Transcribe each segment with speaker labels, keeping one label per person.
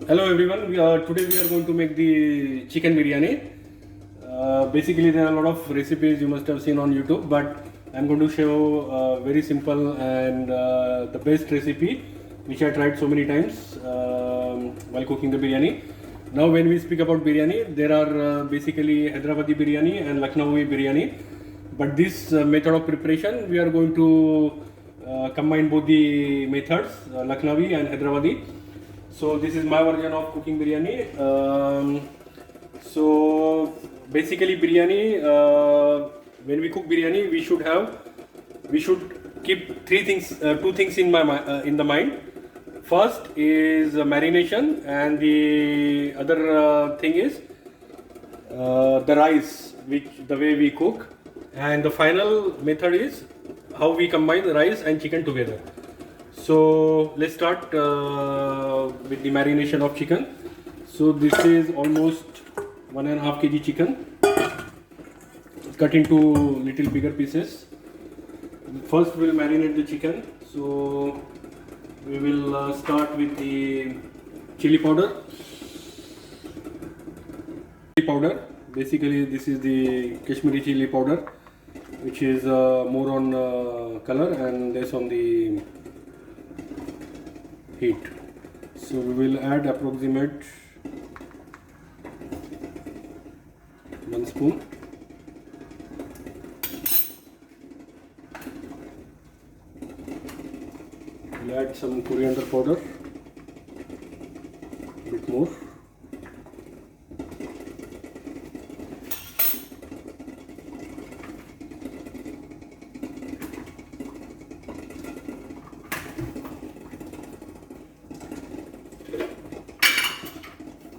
Speaker 1: Hello everyone. Today we are going to make the chicken biryani. Basically, there are a lot of recipes you must have seen on YouTube, but I'm going to show a very simple and the best recipe which I tried so many times while cooking the biryani. Now, when we speak about biryani, there are basically Hyderabadi biryani and Lucknowi biryani. But this method of preparation, we are going to combine both the methods, Lucknowi and Hyderabadi. So this is my version of cooking biryani. So basically biryani, when we cook biryani, we should keep two things in the mind. First is marination, and the other thing is the rice, the way we cook, and the final method is how we combine the rice and chicken together. So let's start with the marination of chicken. So this is almost 1.5 kg chicken, cut into little bigger pieces. First we'll marinate the chicken. So we will start with the chili powder. Basically this is the Kashmiri chili powder, which is more on color and less on the heat. So we will add approximate 1 spoon. We'll add some coriander powder, a bit more.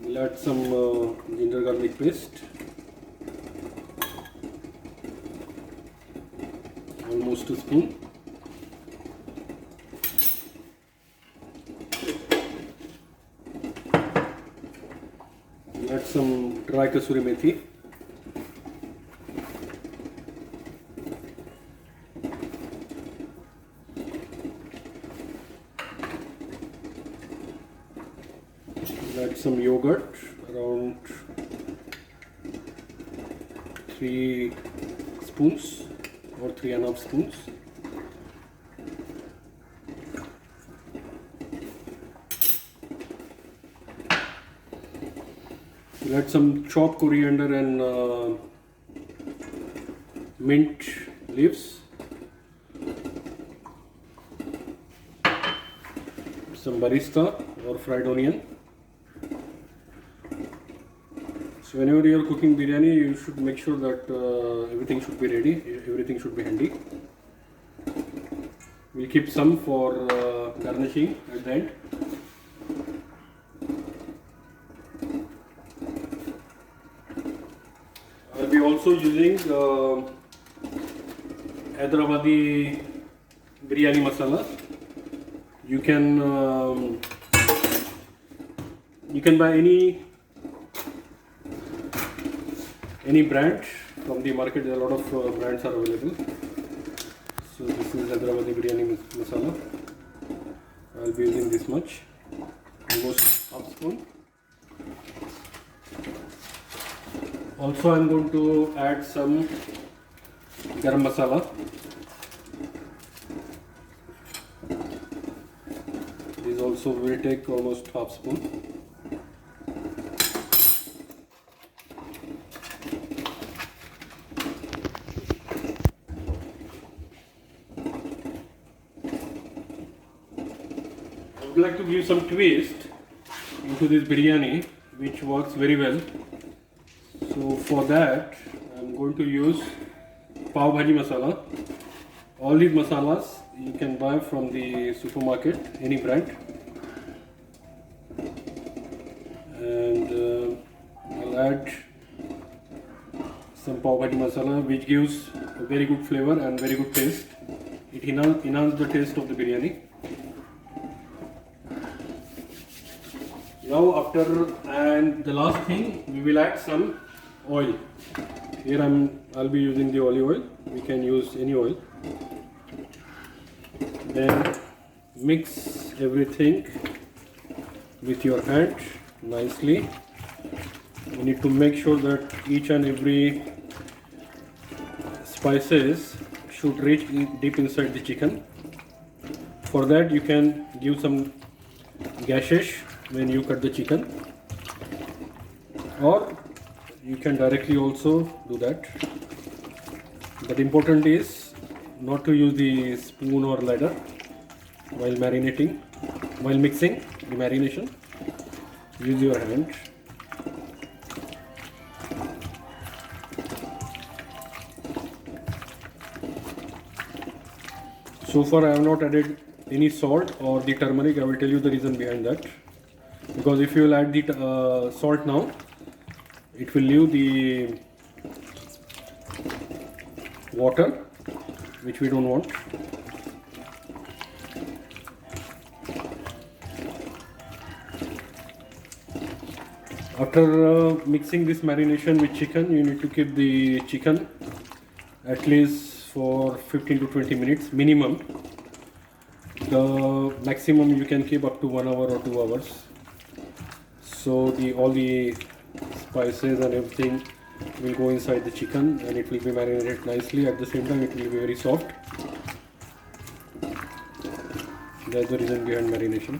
Speaker 1: We'll add some ginger garlic paste, almost a spoon. We'll add some dry kasuri methi. Add some yogurt, around 3 spoons or 3.5 spoons. We'll add some chopped coriander and mint leaves, some barista or fried onion. So whenever you are cooking biryani, you should make sure that everything should be ready, everything should be handy. We'll keep some for garnishing at the end. I'll be also using Hyderabadi biryani masala. You can buy any brand from the market. There are a lot of brands are available. So this is Hyderabadi biryani masala. I'll be using this much, almost half spoon. Also I'm going to add some garam masala. This also will take almost half spoon. I would like to give some twist into this biryani, which works very well. So for that, I'm going to use pav bhaji masala. All these masalas you can buy from the supermarket, any brand. And I'll add some pav bhaji masala, which gives a very good flavor and very good taste. It enhances the taste of the biryani. Now and the last thing, we will add some oil. Here I'll be using the olive oil. We can use any oil. Then mix everything with your hand nicely. You need to make sure that each and every spices should reach deep inside the chicken. For that you can give some gashes when you cut the chicken, or you can directly also do that. But important is not to use the spoon or ladle while marinating, while mixing the marination. Use your hand. So far I have not added any salt or the turmeric. I will tell you the reason behind that. Because if you will add the salt now, it will leave the water, which we don't want. After mixing this marination with chicken, you need to keep the chicken at least for 15 to 20 minutes minimum. The maximum you can keep up to 1 hour or 2 hours. So all the spices and everything will go inside the chicken and it will be marinated nicely. At the same time, it will be very soft. That's the reason behind marination.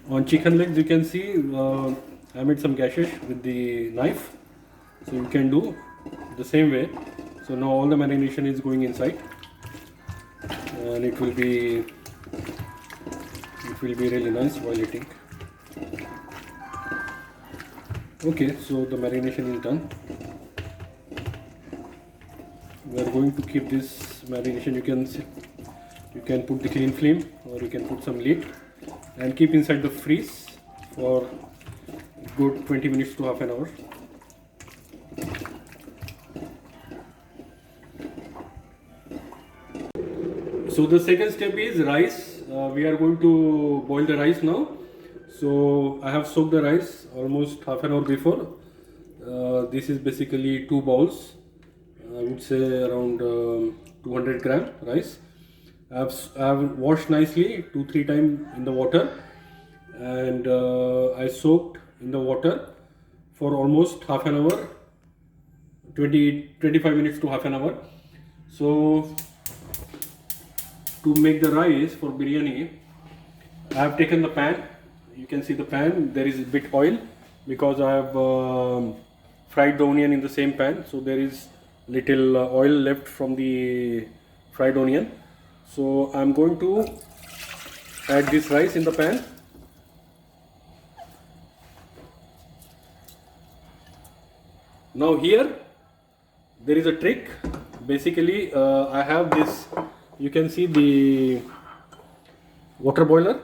Speaker 1: On chicken legs, you can see I made some gashes with the knife, so you can do the same way. So now all the marination is going inside, and it will be really nice while eating. Okay, so the marination is done. We are going to keep this marination. You can put the clean flame, or you can put some lid and keep inside the freeze for good 20 minutes to half an hour. So the second step is rice. We are going to boil the rice now. So I have soaked the rice almost half an hour before. This is basically 2 bowls. I would say around 200 gram rice. I have washed nicely 2-3 times in the water, and I soaked in the water for almost half an hour, 25 minutes to half an hour. So to make the rice for biryani, I have taken the pan. You can see the pan, there is a bit oil because I have fried the onion in the same pan, so there is little oil left from the fried onion. So I am going to add this rice in the pan. Now here there is a trick. Basically I have this, you can see the water boiler.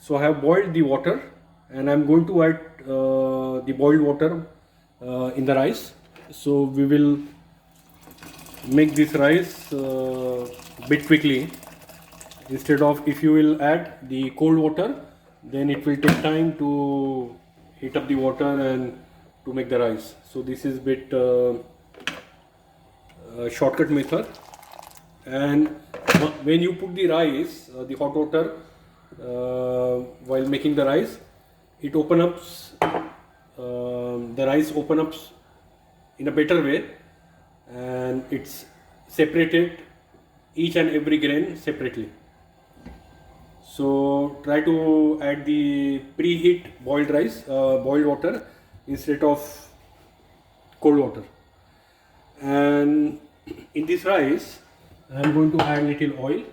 Speaker 1: So I have boiled the water and I am going to add the boiled water in the rice. So we will make this rice bit quickly. Instead of, if you will add the cold water, then it will take time to heat up the water and to make the rice. So this is bit shortcut method. And when you put the rice, the hot water, while making the rice, it opens up, the rice opens up in a better way, and it's separated each and every grain separately. So try to add the preheat boiled rice, boiled water instead of cold water. And in this rice, I am going to add little oil,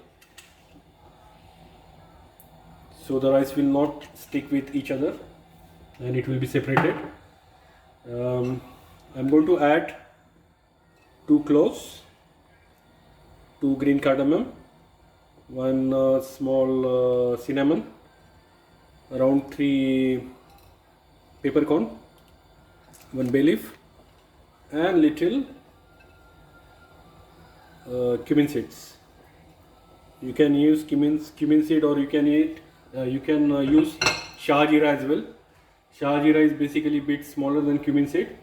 Speaker 1: so the rice will not stick with each other and it will be separated. I am going to add 2 cloves, 2 green cardamom, 1 small cinnamon, around 3 peppercorn, 1 bay leaf, and little cumin seeds. You can use cumin seed, or you can use shah jeera as well. Shah jeera is basically a bit smaller than cumin seed.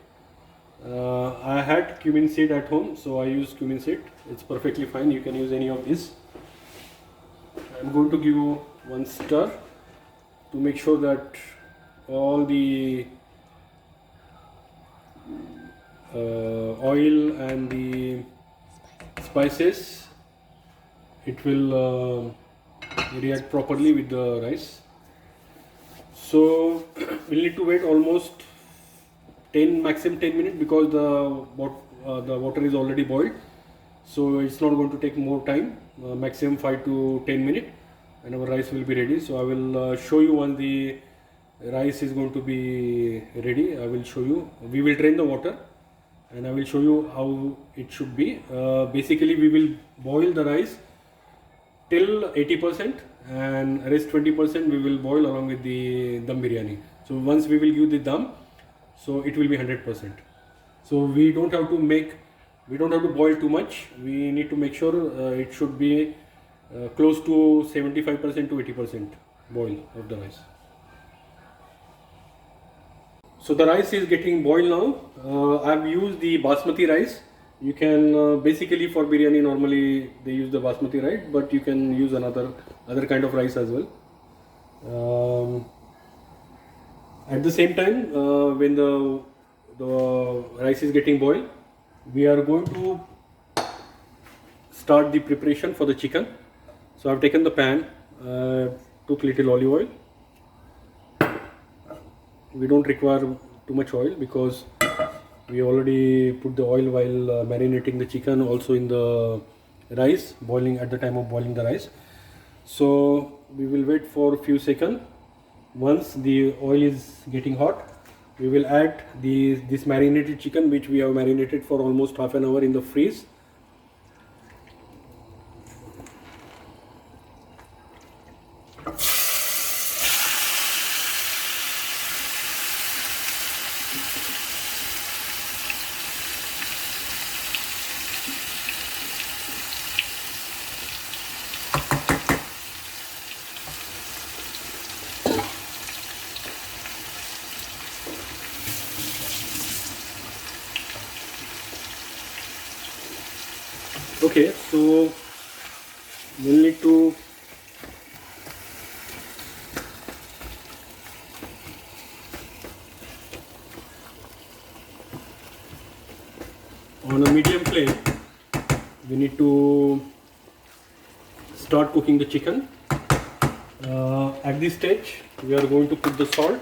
Speaker 1: I had cumin seed at home, so I use cumin seed. It's perfectly fine. You can use any of this. I'm going to give you one stir to make sure that all the oil and the spices, it will react properly with the rice. So we'll need to wait almost 10 maximum 10 minutes because the water is already boiled, so it's not going to take more time, maximum 5 to 10 minutes, and our rice will be ready. So I will show you when the rice is going to be ready. I will show you. We will drain the water and I will show you how it should be. Basically we will boil the rice till 80% and rest 20% we will boil along with the dum biryani. So once we will give the dum, so it will be 100%. So we don't have to boil too much. We need to make sure it should be close to 75% to 80% boil of the rice. So the rice is getting boiled now. I've used the basmati rice. You can basically for biryani normally they use the basmati rice, but you can use other kind of rice as well. At the same time, when the rice is getting boiled, we are going to start the preparation for the chicken. So I've taken the pan, took little olive oil. We don't require too much oil because we already put the oil while marinating the chicken, also in the rice, boiling at the time of boiling the rice. So we will wait for a few seconds. Once the oil is getting hot, we will add this marinated chicken, which we have marinated for almost half an hour in the freeze. Okay, so we'll need to on a medium flame, we need to start cooking the chicken. At this stage, we are going to put the salt.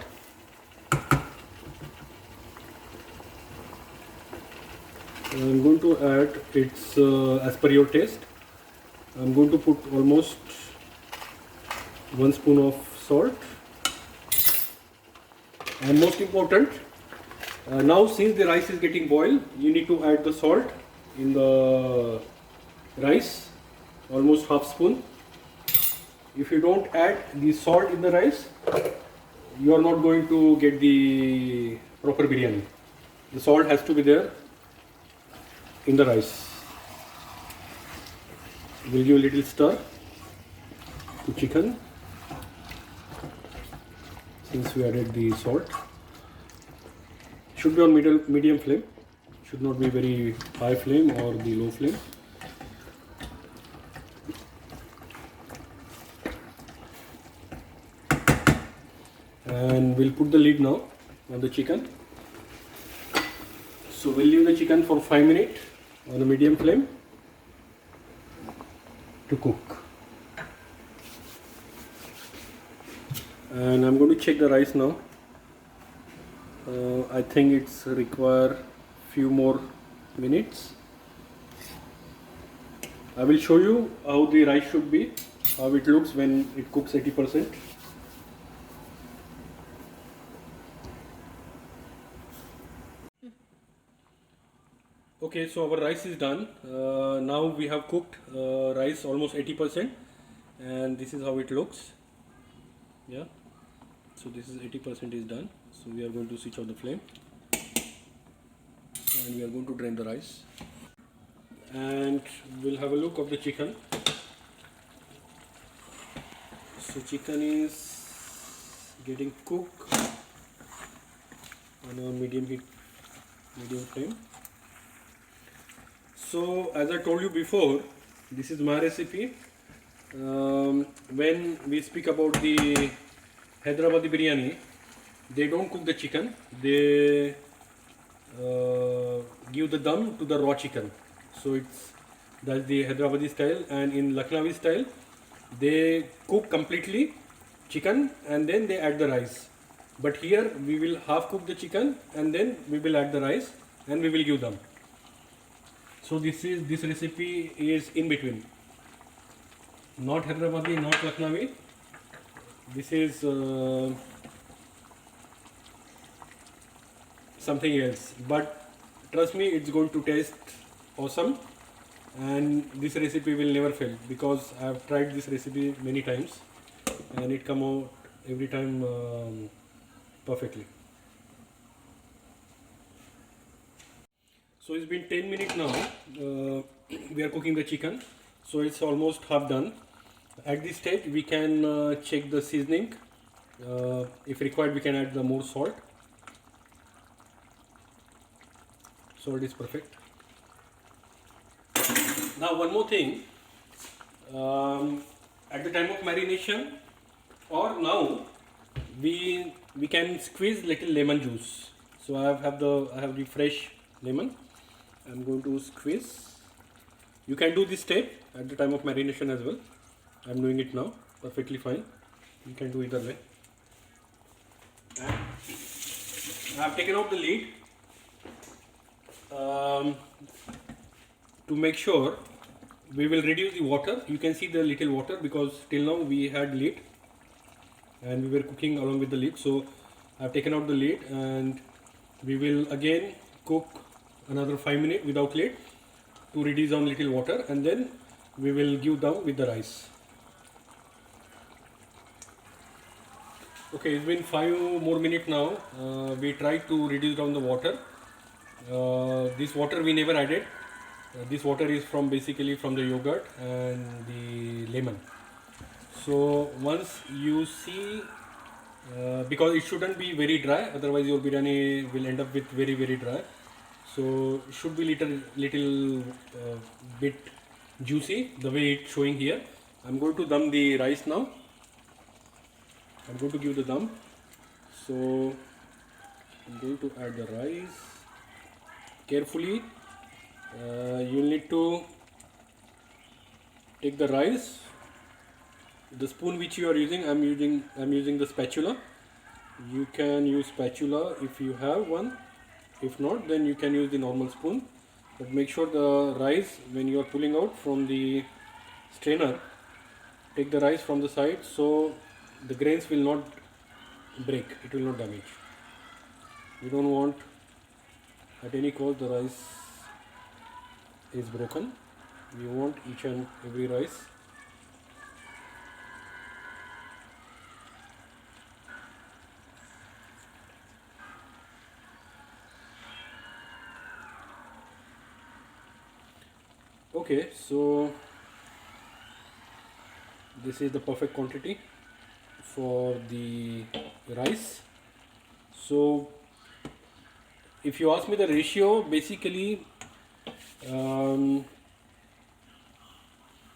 Speaker 1: I'm going to add it's as per your taste. I'm going to put almost 1 spoon of salt. And most important, now since the rice is getting boiled, you need to add the salt in the rice, almost half spoon. If you don't add the salt in the rice, you are not going to get the proper biryani. The salt has to be there in the rice. We'll give a little stir to chicken since we added the salt. Should be on medium flame, should not be very high flame or the low flame. And we'll put the lid now on the chicken. So we'll leave the chicken for 5 minutes on a medium flame to cook. And I'm going to check the rice now. I think it's require few more minutes. I will show you how the rice should be, how it looks when it cooks 80%. Okay, so our rice is done. Now we have cooked rice almost 80%, and this is how it looks. Yeah, so this is 80% is done. So we are going to switch off the flame and we are going to drain the rice, and we'll have a look of the chicken. So chicken is getting cooked on a medium heat medium flame. So as I told you before, this is my recipe. When we speak about the Hyderabadi biryani, they don't cook the chicken. They give the dum to the raw chicken. So that's the Hyderabadi style, and in Lucknowi style, they cook completely chicken and then they add the rice. But here we will half cook the chicken and then we will add the rice and we will give them. So this recipe is in between, not Hyderabadi, not Lucknowi. This is something else, but trust me, it's going to taste awesome, and this recipe will never fail because I have tried this recipe many times and it come out every time perfectly. So it's been 10 minutes now. We are cooking the chicken, so it's almost half done. At this stage we can check the seasoning. If required we can add the more salt. Salt is perfect. Now one more thing, at the time of marination or now we can squeeze little lemon juice. So I have the fresh lemon. I'm going to squeeze. You can do this step at the time of marination as well. I'm doing it now, perfectly fine. You can do either way. And I have taken out the lid to make sure. We will reduce the water. You can see the little water because till now we had lid and we were cooking along with the lid. So I have taken out the lid and we will again cook another 5 minutes without lid to reduce down little water, and then we will give down with the rice. Okay, it's been 5 more minutes now. We tried to reduce down the water. This water we never added. This water is basically from the yogurt and the lemon. So once you see, because it shouldn't be very dry, otherwise your biryani will end up with very dry. So it should be little bit juicy, the way it's showing here. I'm going to dum the rice now. I'm going to give the dum. So I'm going to add the rice carefully. You need to take the rice. The spoon which you are using, I'm using the spatula. You can use spatula if you have one. If not, then you can use the normal spoon. But make sure the rice, when you are pulling out from the strainer, take the rice from the side so the grains will not break, it will not damage. We don't want at any cost the rice is broken. We want each and every rice okay. So this is the perfect quantity for the rice. So if you ask me the ratio, basically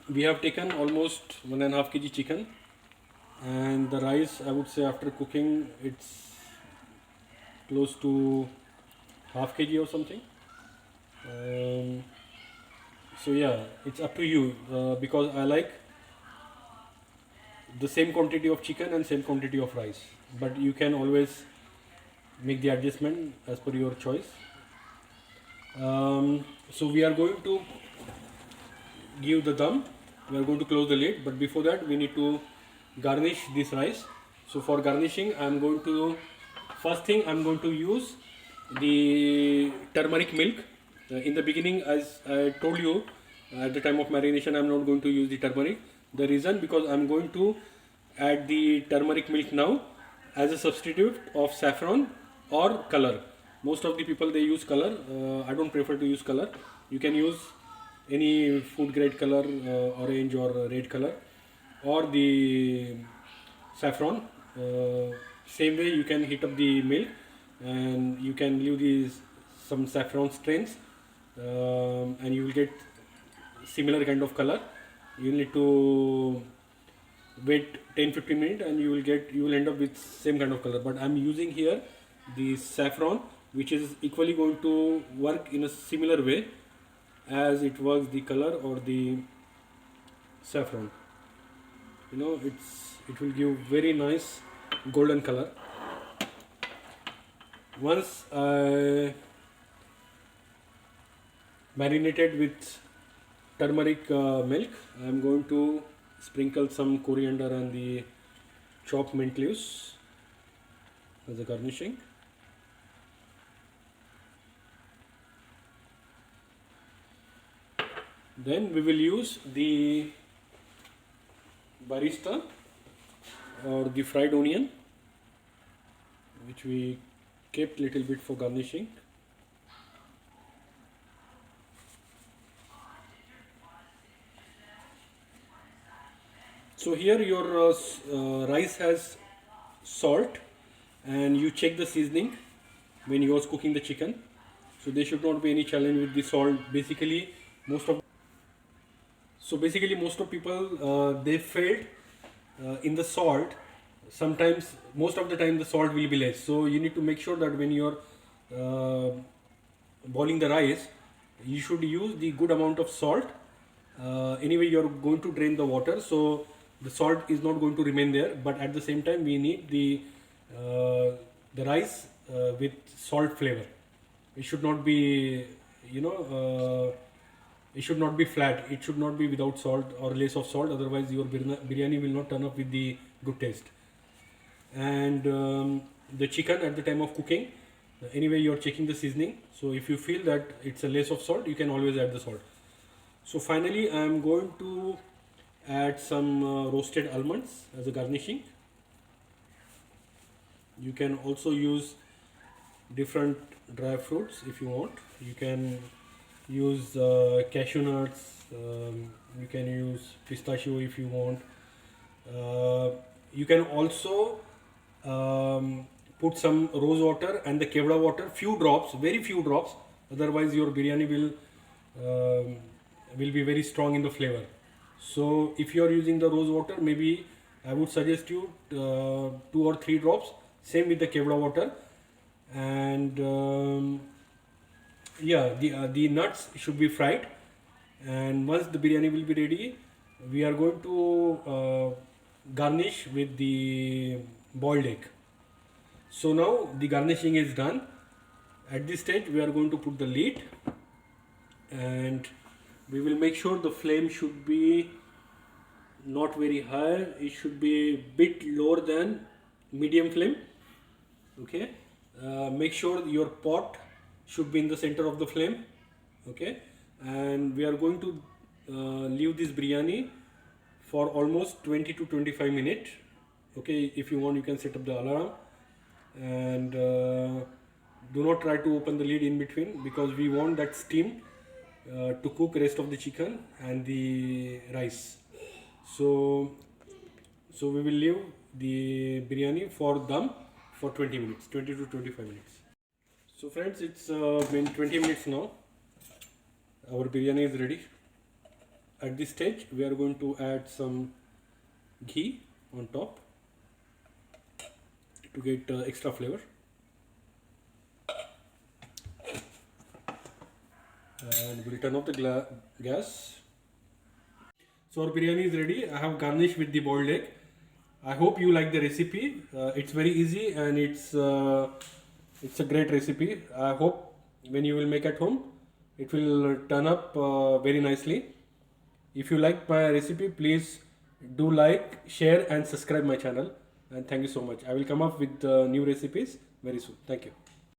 Speaker 1: we have taken almost 1.5 kg chicken, and the rice, I would say after cooking it's close to half kg or something. So yeah, it's up to you because I like the same quantity of chicken and same quantity of rice, but you can always make the adjustment as per your choice. So we are going to give the dum. We are going to close the lid, but before that we need to garnish this rice. So for garnishing, first thing I'm going to use the turmeric milk. In the beginning, as I told you, at the time of marination I'm not going to use the turmeric. The reason, because I'm going to add the turmeric milk now as a substitute of saffron or color. Most of the people, they use color. I don't prefer to use color. You can use any food grade color, orange or red color, or the saffron. Same way you can heat up the milk and you can leave the some saffron strains, and you will get similar kind of color. You need to wait 10-15 minutes and you will end up with same kind of color. But I'm using here the saffron, which is equally going to work in a similar way as it was the color or the saffron. You know, it will give very nice golden color. Once I marinated with turmeric milk, I am going to sprinkle some coriander and the chopped mint leaves as a garnishing. Then we will use the barista or the fried onion, which we kept little bit for garnishing. So here your rice has salt, and you check the seasoning when you was cooking the chicken. So there should not be any challenge with the salt. Basically, most of people they failed in the salt. Sometimes, most of the time, the salt will be less. So you need to make sure that when you're boiling the rice, you should use the good amount of salt. Anyway, you're going to drain the water, so the salt is not going to remain there. But at the same time, we need the rice with salt flavor. It should not be, it should not be flat. It should not be without salt or less of salt. Otherwise, your biryani will not turn up with the good taste. And the chicken at the time of cooking, anyway, you're checking the seasoning. So if you feel that it's a less of salt, you can always add the salt. So finally, I am going to add some roasted almonds as a garnishing. You can also use different dry fruits if you want. You can use cashew nuts, you can use pistachio if you want. You can also put some rose water and the kevda water, few drops, very few drops. Otherwise, your biryani will be very strong in the flavor. So if you are using the rose water, maybe I would suggest you 2 or 3 drops. Same with the kevda water. And yeah, the nuts should be fried. And once the biryani will be ready, we are going to garnish with the boiled egg. So now the garnishing is done. At this stage, we are going to put the lid, and we will make sure the flame should be not very high. It should be a bit lower than medium flame. Okay. Make sure your pot should be in the center of the flame. Okay. And we are going to leave this biryani for almost 20 to 25 minutes. Okay. If you want, you can set up the alarm. And do not try to open the lid in between, because we want that steam to cook rest of the chicken and the rice. So we will leave the biryani for dum for 20 minutes, 20 to 25 minutes. So friends, it's been 20 minutes now. Our biryani is ready. At this stage, we are going to add some ghee on top to get extra flavor. And we'll turn off the gas. So our biryani is ready. I have garnished with the boiled egg. I hope you like the recipe. It's very easy, and it's a great recipe. I hope when you will make at home, it will turn up very nicely. If you like my recipe, please do like, share and subscribe my channel. And thank you so much. I will come up with new recipes very soon. Thank you.